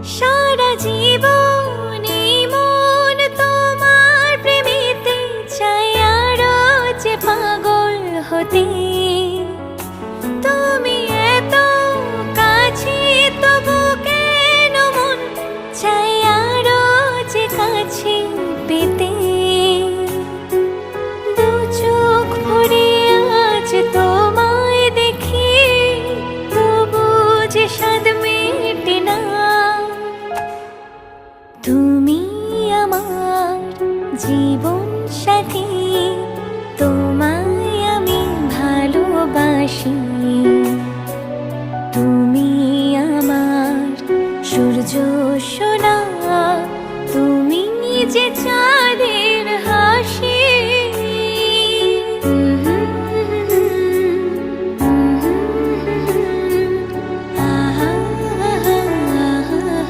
সারা জীবন এই মন তোমার প্রেমেতে চাই আরো যে পাগল হতে। তুমি এত কাছে তবু কেন মন চাই আরো যে কাছে পেতে। দু চোখ ভরে আজ তোমায় দেখি, তবু যে স্বাদ মেটে না। তুমি আমার জীবন সাথী, তোমায় আমি ভালোবাসি। তুমি আমার সূর্য সোনা, তুমি